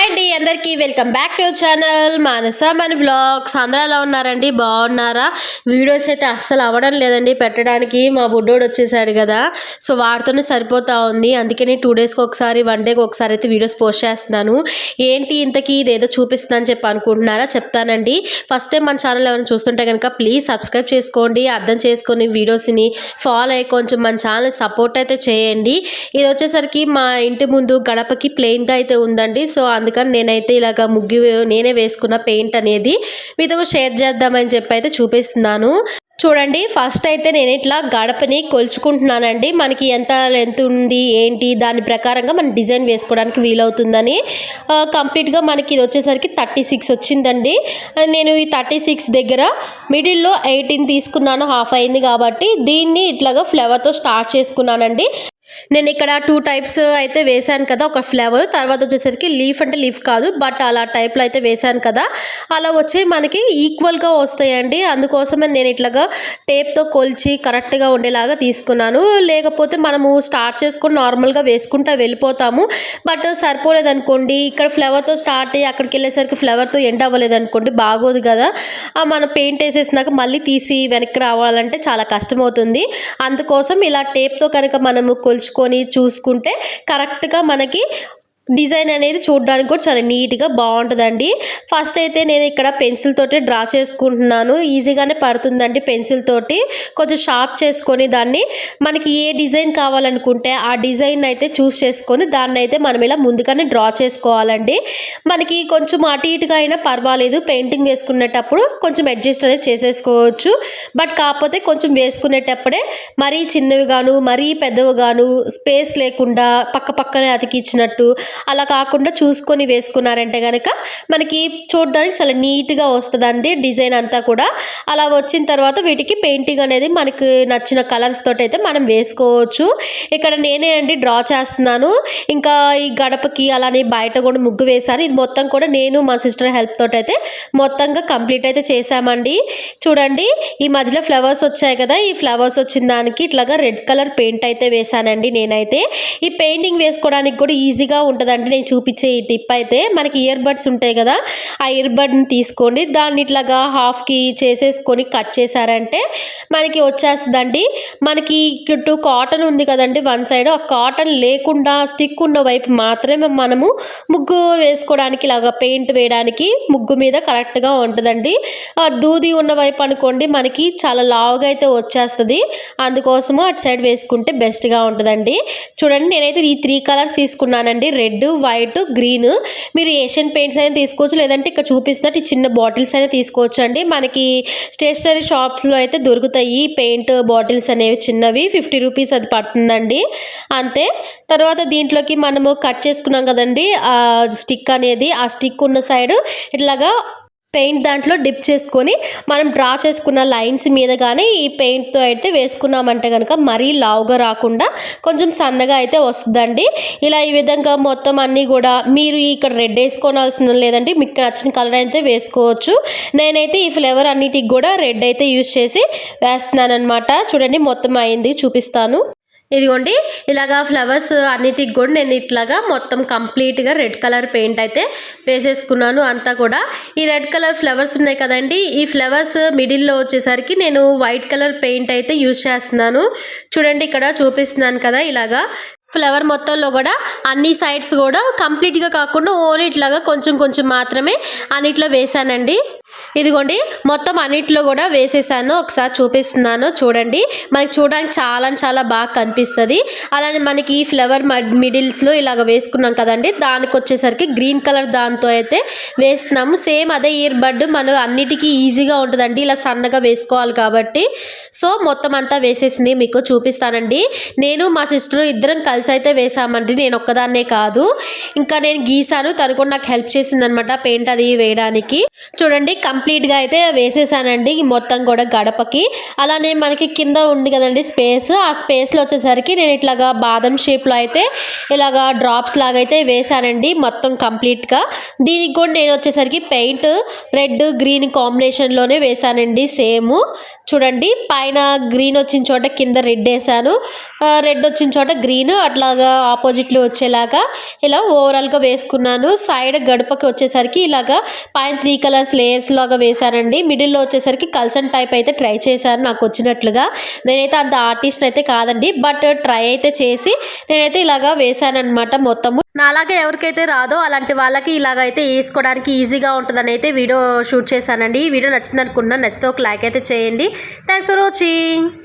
Hi అండి అందరికీ welcome back to channel మానస మన వ్లాగ్స్. అందరూ ఎలా ఉన్నారండి? బాగున్నారా? వీడియోస్ అయితే అస్సలు అవ్వడం లేదండి పెట్టడానికి. మా బుడ్డోడు వచ్చేసాడు కదా, సో వాడితోనే సరిపోతా ఉంది. అందుకని 2 డేస్కి ఒకసారి 1 డేకి ఒకసారి అయితే వీడియోస్ పోస్ట్ చేస్తున్నాను. ఏంటి ఇంతకీ ఇదేదో చూపిస్తున్నాను చెప్పి అనుకుంటున్నారా? చెప్తానండి. ఫస్ట్ టైం మన ఛానల్ ఎవరైనా చూస్తుంటే కనుక ప్లీజ్ సబ్స్క్రైబ్ చేసుకోండి, అర్థం చేసుకొని వీడియోస్ని ఫాలో అయ్యి కొంచెం మన ఛానల్ సపోర్ట్ అయితే చేయండి. ఇది వచ్చేసరికి మా ఇంటి ముందు గడపకి ప్లెయిన్గా అయితే ఉందండి. సో అందుకని నేనైతే ఇలాగ ముగ్గు నేనే వేసుకున్న పెయింట్ అనేది మీతో షేర్ చేద్దామని చెప్పి అయితే చూపిస్తున్నాను. చూడండి, ఫస్ట్ అయితే నేను ఇట్లా గడపని కొలుచుకుంటున్నానండి. మనకి ఎంత లెంత్ ఉంది ఏంటి దాని ప్రకారంగా మనం డిజైన్ వేసుకోవడానికి వీలవుతుందని. కంప్లీట్గా మనకి ఇది వచ్చేసరికి 36 వచ్చిందండి. నేను ఈ 36 దగ్గర మిడిల్లో 18 తీసుకున్నాను, హాఫ్ అయింది కాబట్టి దీన్ని ఇట్లాగా ఫ్లవర్తో స్టార్ట్ చేసుకున్నానండి. నేను ఇక్కడ 2 టైప్స్ అయితే వేశాను కదా, ఒక ఫ్లవర్, తర్వాత వచ్చేసరికి లీఫ్ అంటే లీఫ్ కాదు బట్ అలా టైప్లో అయితే వేశాను కదా, అలా వచ్చి మనకి ఈక్వల్గా వస్తాయండి. అందుకోసమే నేను ఇట్లాగా టేప్తో కొలిచి కరెక్ట్గా ఉండేలాగా తీసుకున్నాను. లేకపోతే మనము స్టార్ట్ చేసుకొని నార్మల్గా వేసుకుంటూ వెళ్ళిపోతాము. బట్ సరిపోలేదు అనుకోండి, ఇక్కడ ఫ్లవర్తో స్టార్ట్ అయ్యి అక్కడికి వెళ్ళేసరికి ఫ్లవర్తో ఎండ్ అవ్వలేదు అనుకోండి, బాగోదు కదా. మనం పెయింట్ వేసేసినాక మళ్ళీ తీసి వెనక్కి రావాలంటే చాలా కష్టమవుతుంది. అందుకోసం ఇలా టేప్తో కనుక మనము కొలుచుకొని చూసుకుంటే కరెక్ట్గా మనకి డిజైన్ అనేది చూడడానికి కూడా చాలా నీట్గా బాగుంటుందండి. ఫస్ట్ అయితే నేను ఇక్కడ పెన్సిల్ తోటి డ్రా చేసుకుంటున్నాను. ఈజీగానే పడుతుందండి పెన్సిల్ తోటి. కొంచెం షార్ప్ చేసుకొని దాన్ని మనకి ఏ డిజైన్ కావాలనుకుంటే ఆ డిజైన్ అయితే చూస్ చేసుకొని దాన్ని అయితే మనం ఇలా ముందుగానే డ్రా చేసుకోవాలండి. మనకి కొంచెం అటు ఇటుగా అయినా పర్వాలేదు, పెయింటింగ్ వేసుకునేటప్పుడు కొంచెం అడ్జస్ట్ అనేది చేసేసుకోవచ్చు. బట్ కాకపోతే కొంచెం వేసుకునేటప్పుడే మరీ చిన్నవిగాను మరీ పెద్దవిగాను స్పేస్ లేకుండా పక్క పక్కనే అతికిచ్చినట్టు అలా కాకుండా చూసుకొని వేసుకున్నారంటే కనుక మనకి చూడడానికి చాలా నీట్గా వస్తుందండి డిజైన్ అంతా కూడా. అలా వచ్చిన తర్వాత వీటికి పెయింటింగ్ అనేది మనకు నచ్చిన కలర్స్ తోటి అయితే మనం వేసుకోవచ్చు. ఇక్కడ నేనే అండి డ్రా చేస్తున్నాను. ఇంకా ఈ గడపకి అలానే బయట కూడా ముగ్గు వేశాను. ఇది మొత్తం కూడా నేను మా సిస్టర్ హెల్ప్ తోటి అయితే మొత్తంగా కంప్లీట్ అయితే చేసామండి. చూడండి, ఈ మధ్యలో ఫ్లవర్స్ వచ్చాయి కదా, ఈ ఫ్లవర్స్ వచ్చిన దానికి ఇట్లాగా రెడ్ కలర్ పెయింట్ అయితే వేసానండి నేనైతే. ఈ పెయింటింగ్ వేసుకోవడానికి కూడా ఈజీగా ఉంటుంది అండి. నేను చూపించే ఈ టిప్ అయితే మనకి ఇయర్ బడ్స్ ఉంటాయి కదా, ఆ ఇయర్ బడ్ని తీసుకోండి, దాన్ని ఇట్లాగా హాఫ్కి చేసేసుకొని కట్ చేశారంటే మనకి వచ్చేస్తుందండి. మనకి చుట్టూ కాటన్ ఉంది కదండి వన్ సైడ్, ఆ కాటన్ లేకుండా స్టిక్ ఉన్న వైపు మాత్రమే మనము ముగ్గు వేసుకోవడానికి ఇలాగా పెయింట్ వేయడానికి ముగ్గు మీద కరెక్ట్గా ఉంటుందండి. దూది ఉన్న వైపు అనుకోండి మనకి చాలా లావుగా అయితే వచ్చేస్తుంది. అందుకోసము అటు సైడ్ వేసుకుంటే బెస్ట్గా ఉంటుందండి. చూడండి, నేనైతే ఈ 3 కలర్స్ తీసుకున్నానండి, రెడ్, వైట్, గ్రీన్. మీరు ఏషియన్ పెయింట్స్ అయినా తీసుకోవచ్చు, లేదంటే ఇక్కడ చూపిస్తున్నట్టు ఈ చిన్న బాటిల్స్ అయినా తీసుకోవచ్చు అండి. మనకి స్టేషనరీ షాప్స్లో అయితే దొరుకుతాయి పెయింట్ బాటిల్స్ అనేవి, చిన్నవి 50 రూపీస్ అది పడుతుందండి అంతే. తర్వాత దీంట్లోకి మనము కట్ చేసుకున్నాం కదండి ఆ స్టిక్ అనేది, ఆ స్టిక్ ఉన్న సైడ్ ఇట్లాగా పెయింట్ దాంట్లో డిప్ చేసుకొని మనం డ్రా చేసుకున్న లైన్స్ మీద కానీ ఈ పెయింట్తో అయితే వేసుకున్నామంటే కనుక మరీ లావుగా రాకుండా కొంచెం సన్నగా అయితే వస్తుందండి. ఇలా ఈ విధంగా మొత్తం అన్నీ కూడా మీరు ఇక్కడ రెడ్ వేసుకోవాల్సిన లేదంటే మీకు నచ్చిన కలర్ అయితే వేసుకోవచ్చు. నేనైతే ఈ ఫ్లేవర్ అన్నిటికి కూడా రెడ్ అయితే యూజ్ చేసి వేస్తున్నాను అనమాట. చూడండి, మొత్తం అయింది చూపిస్తాను. ఇదిగోండి, ఇలాగా ఫ్లవర్స్ అన్నిటికి కూడా నేను ఇట్లాగా మొత్తం కంప్లీట్గా రెడ్ కలర్ పెయింట్ అయితే వేసేసుకున్నాను అంతా కూడా. ఈ రెడ్ కలర్ ఫ్లవర్స్ ఉన్నాయి కదండి, ఈ ఫ్లవర్స్ మిడిల్లో వచ్చేసరికి నేను వైట్ కలర్ పెయింట్ అయితే యూజ్ చేస్తున్నాను. చూడండి, ఇక్కడ చూపిస్తున్నాను కదా, ఇలాగా ఫ్లవర్ మొత్తంలో కూడా అన్ని సైడ్స్ కూడా కంప్లీట్గా కాకుండా ఓన్లీ ఇట్లాగా కొంచెం కొంచెం మాత్రమే అన్నిట్లో వేసానండి. ఇదిగోండి, మొత్తం అన్నిట్లో కూడా వేసేసాను. ఒకసారి చూపిస్తున్నాను చూడండి. మనకి చూడడానికి చాలా చాలా బాగా కనిపిస్తుంది. అలానే మనకి ఈ ఫ్లవర్ మిడిల్స్లో ఇలాగ వేసుకున్నాం కదండి, దానికి వచ్చేసరికి గ్రీన్ కలర్ దాంతో అయితే వేస్తున్నాము. సేమ్ అదే ఇయర్ బడ్ మన అన్నిటికీ ఈజీగా ఉంటుందండి ఇలా సన్నగా వేసుకోవాలి కాబట్టి. సో మొత్తం అంతా వేసేసింది మీకు చూపిస్తానండి. నేను మా సిస్టర్ ఇద్దరం కలిసి అయితే వేసామండి, నేను ఒక్కదాన్నే కాదు. ఇంకా నేను గీసాను, తను కూడా నాకు హెల్ప్ చేసింది అనమాట పెయింట్ అది వేయడానికి. చూడండి, కంప్లీట్గా అయితే వేసేసానండి మొత్తం కూడా గడపకి. అలానే మనకి కింద ఉంది కదండి స్పేస్, ఆ స్పేస్లో వచ్చేసరికి నేను ఇట్లాగా బాదం షేప్లో అయితే ఇలాగా డ్రాప్స్ లాగా అయితే వేసానండి మొత్తం కంప్లీట్గా. దీనికి కూడా నేను వచ్చేసరికి పెయింట్ రెడ్ గ్రీన్ కాంబినేషన్లోనే వేసానండి సేమ్. చూడండి పైన గ్రీన్ వచ్చిన చోట కింద రెడ్ వేసాను, రెడ్ వచ్చిన చోట గ్రీన్ అట్లాగా ఆపోజిట్లో వచ్చేలాగా ఇలా ఓవరాల్గా వేసుకున్నాను. సైడ్ గడపకి వచ్చేసరికి ఇలాగా పైన 3 కలర్స్ లేయర్స్ లాగా వేసానండి. మిడిల్లో వచ్చేసరికి కల్సన్ టైప్ అయితే ట్రై చేశాను నాకు వచ్చినట్లుగా. నేనైతే అంత ఆర్టిస్ట్ అయితే కాదండి, బట్ ట్రై అయితే చేసి నేనైతే ఇలాగా వేసాను అనమాట మొత్తము. నాలాగా ఎవరికైతే రాదో అలాంటి వాళ్ళకి ఇలాగైతే వేసుకోవడానికి ఈజీగా ఉంటుందని అయితే వీడియో షూట్ చేశానండి. ఈ వీడియో నచ్చింది అనుకున్నాను. నచ్చితే ఒక లైక్ అయితే చేయండి. Thanks for watching.